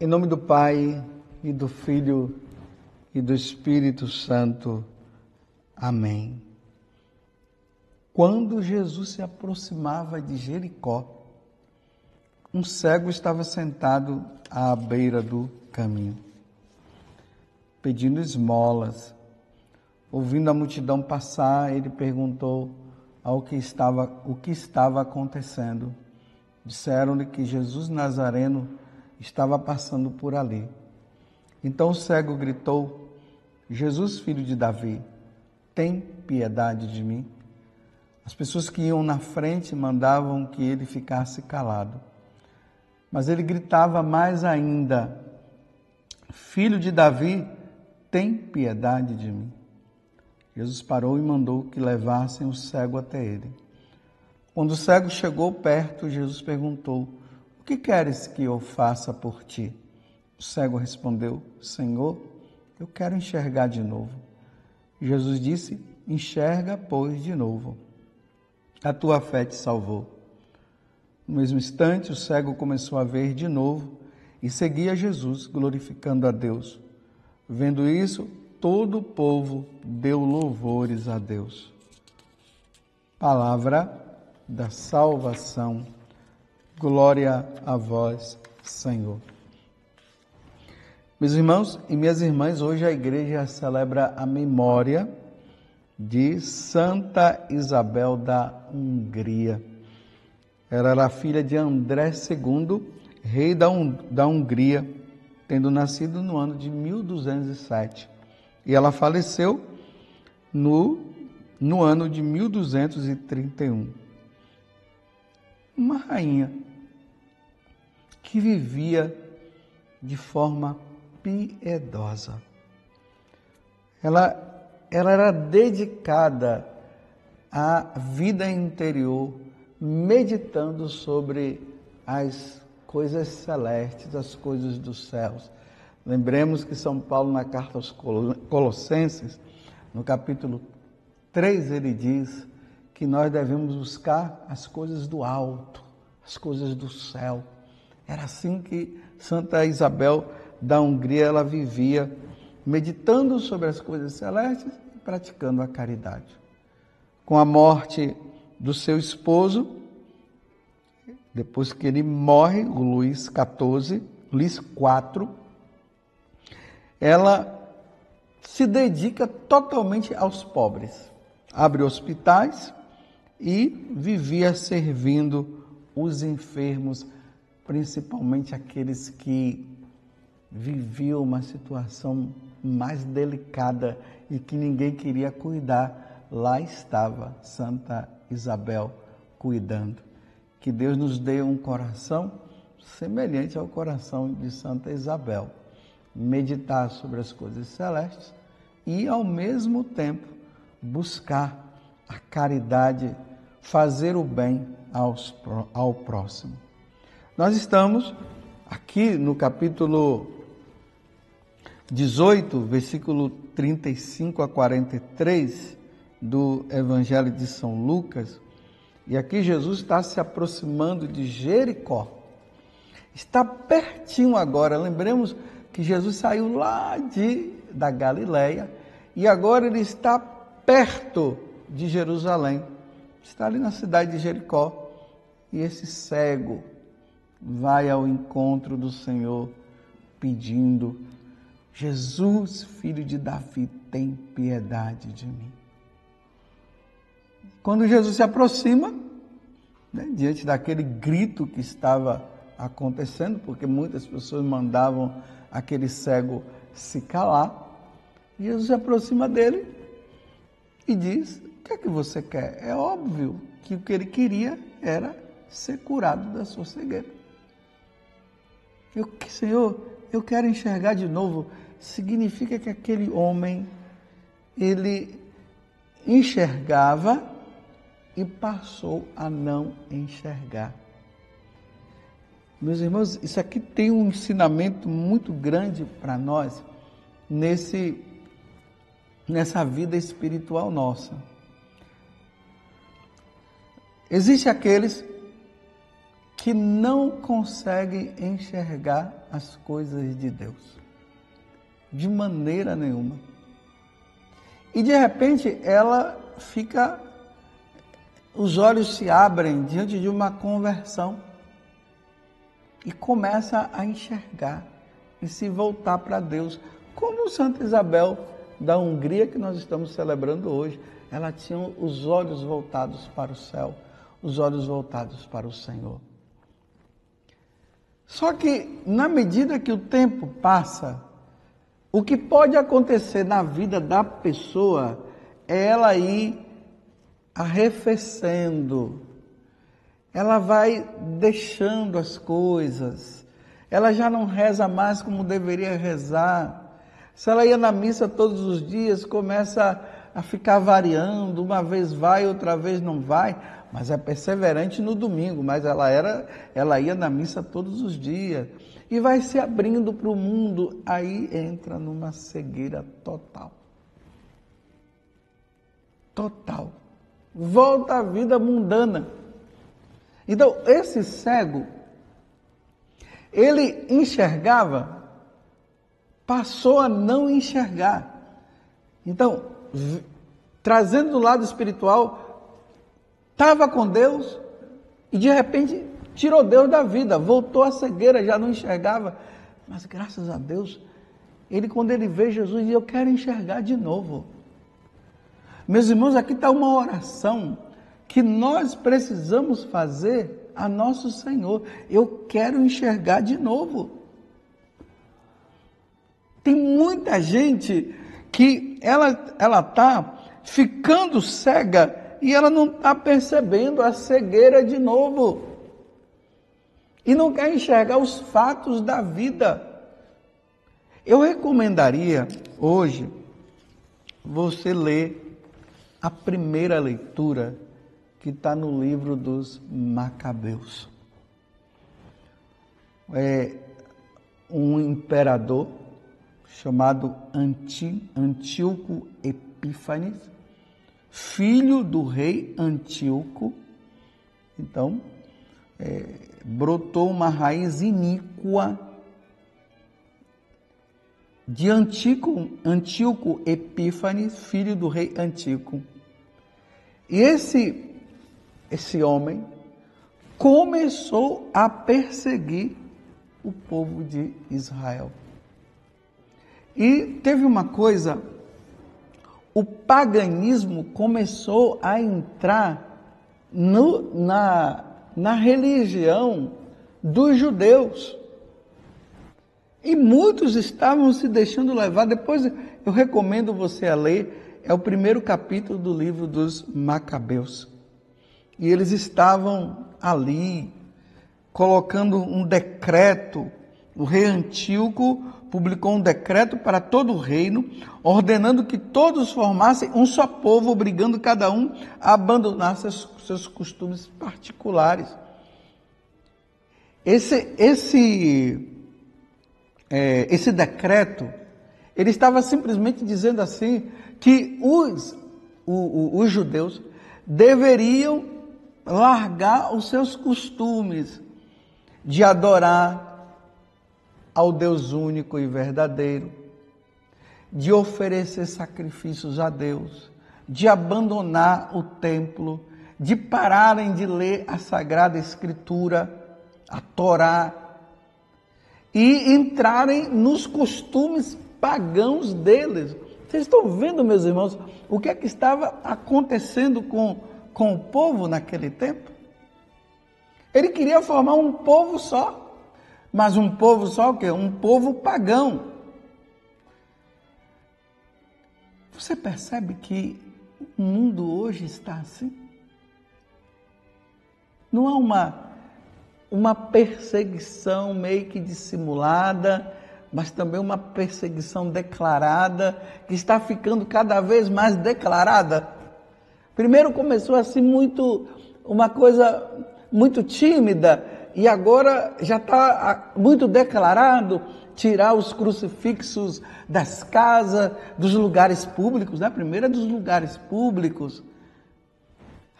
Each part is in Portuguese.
nome do Pai, e do Filho, e do Espírito Santo. Amém. Quando Jesus se aproximava de Jericó, um cego estava sentado à beira do caminho, pedindo esmolas. Ouvindo a multidão passar, ele perguntou o que estava acontecendo. Disseram-lhe que Jesus Nazareno estava passando por ali. Então o cego gritou: Jesus, filho de Davi, tem piedade de mim. As pessoas que iam na frente mandavam que ele ficasse calado. Mas ele gritava mais ainda: Filho de Davi, tem piedade de mim. Jesus parou e mandou que levassem o cego até ele. Quando o cego chegou perto, Jesus perguntou: O que queres que eu faça por ti? O cego respondeu: Senhor, eu quero enxergar de novo. Jesus disse: Enxerga, pois, de novo. A tua fé te salvou. No mesmo instante, o cego começou a ver de novo e seguia Jesus, glorificando a Deus. Vendo isso, todo o povo deu louvores a Deus. Palavra da salvação. Glória a vós, Senhor. Meus irmãos e minhas irmãs, hoje a igreja celebra a memória de Santa Isabel da Hungria. Ela era filha de André II, rei da Hungria, tendo nascido no ano de 1207. E ela faleceu no ano de 1231. Uma rainha que vivia de forma piedosa. Ela era dedicada à vida interior, meditando sobre as coisas celestes, as coisas dos céus. Lembremos que São Paulo, na carta aos Colossenses, no capítulo 3, ele diz que nós devemos buscar as coisas do alto, as coisas do céu. Era assim que Santa Isabel da Hungria ela vivia, meditando sobre as coisas celestes e praticando a caridade. Com a morte do seu esposo, depois que ele morre, o Luís IV, ela se dedica totalmente aos pobres. Abre hospitais e vivia servindo os enfermos, principalmente aqueles que viviam uma situação mais delicada e que ninguém queria cuidar. Lá estava Santa Isabel cuidando. Que Deus nos dê um coração semelhante ao coração de Santa Isabel. Meditar sobre as coisas celestes e, ao mesmo tempo, buscar a caridade, fazer o bem ao próximo. Nós estamos aqui no capítulo 18, versículo 35 a 43 do Evangelho de São Lucas, e aqui Jesus está se aproximando de Jericó. Está pertinho agora, lembremos que Jesus saiu lá da Galileia e agora ele está perto de Jerusalém. Está ali na cidade de Jericó e esse cego vai ao encontro do Senhor pedindo: Jesus, filho de Davi, tem piedade de mim. Quando Jesus se aproxima, diante daquele grito que estava acontecendo, porque muitas pessoas mandavam aquele cego se calar, Jesus se aproxima dele e diz: o que é que você quer? É óbvio que o que ele queria era ser curado da sua cegueira. Senhor, eu quero enxergar de novo. Significa que aquele homem, ele enxergava e passou a não enxergar. Meus irmãos, isso aqui tem um ensinamento muito grande para nós nessa vida espiritual nossa. Existem aqueles que que não consegue enxergar as coisas de Deus, de maneira nenhuma. E de repente ela fica, os olhos se abrem diante de uma conversão e começa a enxergar e se voltar para Deus, como Santa Isabel da Hungria, que nós estamos celebrando hoje. Ela tinha os olhos voltados para o céu, os olhos voltados para o Senhor. Só que, na medida que o tempo passa, o que pode acontecer na vida da pessoa é ela ir arrefecendo, ela vai deixando as coisas, ela já não reza mais como deveria rezar. Se ela ia na missa todos os dias, começa a ficar variando, uma vez vai, outra vez não vai, mas é perseverante no domingo, mas ela ia na missa todos os dias, e vai se abrindo para o mundo, aí entra numa cegueira total. Total. Volta à vida mundana. Então, esse cego, ele enxergava, passou a não enxergar. Então, trazendo do lado espiritual, estava com Deus e de repente tirou Deus da vida, voltou à cegueira, já não enxergava. Mas graças a Deus, quando ele vê Jesus, diz: eu quero enxergar de novo. Meus irmãos, aqui está uma oração que nós precisamos fazer a nosso Senhor. Eu quero enxergar de novo. Tem muita gente que ela está ficando cega e ela não está percebendo a cegueira de novo. E não quer enxergar os fatos da vida. Eu recomendaria hoje você ler a primeira leitura que está no livro dos Macabeus. É um imperador chamado Antíoco Epífanes, filho do rei Antíoco. Então, brotou uma raiz iníqua de Antíoco Epífanes, filho do rei Antíoco. E esse homem começou a perseguir o povo de Israel. E teve uma coisa, o paganismo começou a entrar na religião dos judeus. E muitos estavam se deixando levar. Depois eu recomendo você a ler, é o primeiro capítulo do livro dos Macabeus. E eles estavam ali colocando um decreto. O rei Antíoco publicou um decreto para todo o reino, ordenando que todos formassem um só povo, obrigando cada um a abandonar seus costumes particulares. Esse decreto, ele estava simplesmente dizendo assim, que os judeus deveriam largar os seus costumes de adorar ao Deus único e verdadeiro, de oferecer sacrifícios a Deus, de abandonar o templo, de pararem de ler a Sagrada Escritura, a Torá, e entrarem nos costumes pagãos deles. Vocês estão vendo, meus irmãos, o que é que estava acontecendo com o povo naquele tempo? Ele queria formar um povo só. Mas um povo só o quê? Um povo pagão. Você percebe que o mundo hoje está assim? Não há uma perseguição meio que dissimulada, mas também uma perseguição declarada, que está ficando cada vez mais declarada. Primeiro começou assim uma coisa muito tímida, e agora já está muito declarado tirar os crucifixos das casas, dos lugares públicos, né? Primeiro é dos lugares públicos.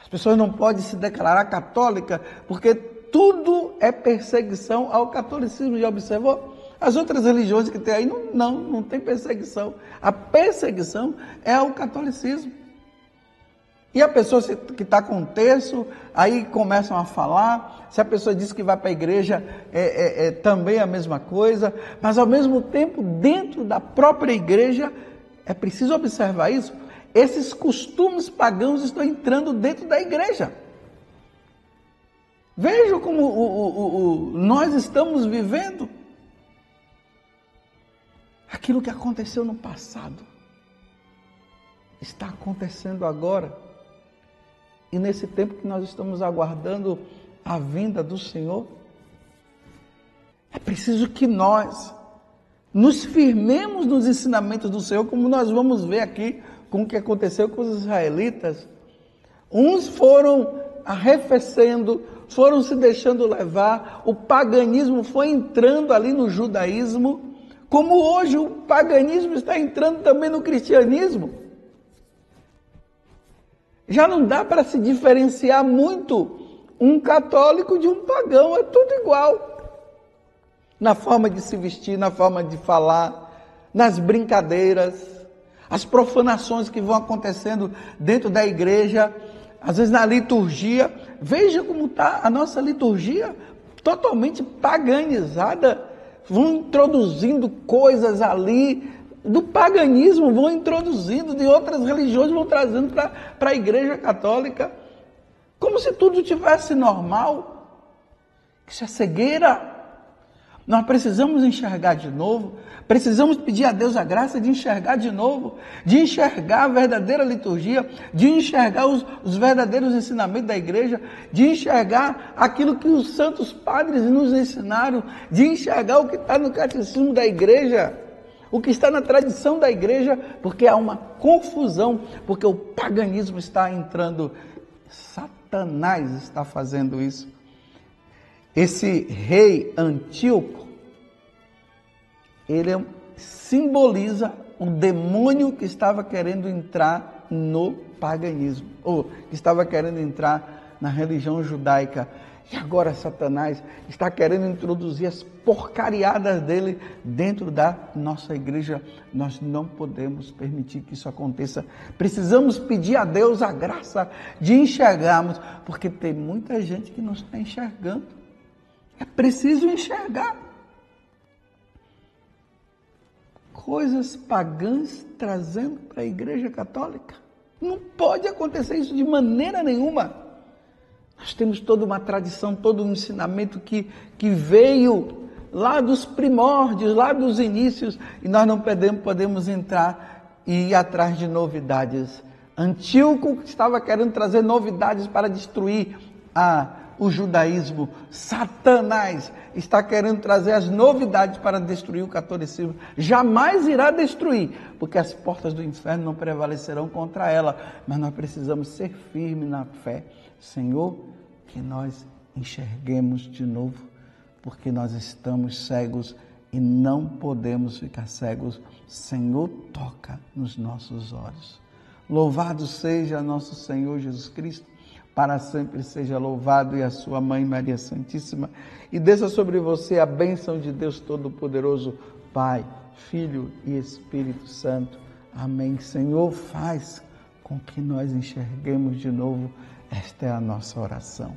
As pessoas não podem se declarar católica porque tudo é perseguição ao catolicismo. Já observou? As outras religiões que tem aí não tem perseguição. A perseguição é ao catolicismo. E a pessoa que está com o terço, aí começam a falar. Se a pessoa diz que vai para a igreja, é também a mesma coisa. Mas ao mesmo tempo, dentro da própria igreja, é preciso observar isso. Esses costumes pagãos estão entrando dentro da igreja. Veja como nós estamos vivendo. Aquilo que aconteceu no passado está acontecendo agora. E nesse tempo que nós estamos aguardando a vinda do Senhor, é preciso que nós nos firmemos nos ensinamentos do Senhor, como nós vamos ver aqui com o que aconteceu com os israelitas. Uns foram arrefecendo, foram se deixando levar, o paganismo foi entrando ali no judaísmo, como hoje o paganismo está entrando também no cristianismo. Já não dá para se diferenciar muito um católico de um pagão, é tudo igual. Na forma de se vestir, na forma de falar, nas brincadeiras, as profanações que vão acontecendo dentro da igreja, às vezes na liturgia. Veja como está a nossa liturgia, totalmente paganizada. Vão introduzindo coisas ali do paganismo, vão introduzindo de outras religiões, vão trazendo para a igreja católica, como se tudo tivesse normal. Isso é cegueira. Nós precisamos enxergar de novo, precisamos pedir a Deus a graça de enxergar de novo, de enxergar a verdadeira liturgia, de enxergar os verdadeiros ensinamentos da igreja, de enxergar aquilo que os santos padres nos ensinaram, de enxergar o que está no catecismo da igreja, o que está na tradição da igreja, porque há uma confusão, porque o paganismo está entrando, Satanás está fazendo isso. Esse rei Antíoco, ele simboliza o demônio que estava querendo entrar no paganismo, ou que estava querendo entrar na religião judaica. E agora Satanás está querendo introduzir as porcariadas dele dentro da nossa igreja. Nós não podemos permitir que isso aconteça. Precisamos pedir a Deus a graça de enxergarmos, porque tem muita gente que não está enxergando. É preciso enxergar. Coisas pagãs trazendo para a igreja católica. Não pode acontecer isso de maneira nenhuma. Nós temos toda uma tradição, todo um ensinamento que veio lá dos primórdios, lá dos inícios, e nós não podemos entrar e ir atrás de novidades. Antíoco estava querendo trazer novidades para destruir o judaísmo. Satanás está querendo trazer as novidades para destruir o catolicismo. Jamais irá destruir, porque as portas do inferno não prevalecerão contra ela. Mas nós precisamos ser firmes na fé. Senhor, que nós enxerguemos de novo, porque nós estamos cegos e não podemos ficar cegos. Senhor, toca nos nossos olhos. Louvado seja nosso Senhor Jesus Cristo, para sempre seja louvado, e a sua Mãe Maria Santíssima, e desça sobre você a bênção de Deus Todo-Poderoso, Pai, Filho e Espírito Santo. Amém. Senhor, faz com que nós enxerguemos de novo. Esta é a nossa oração.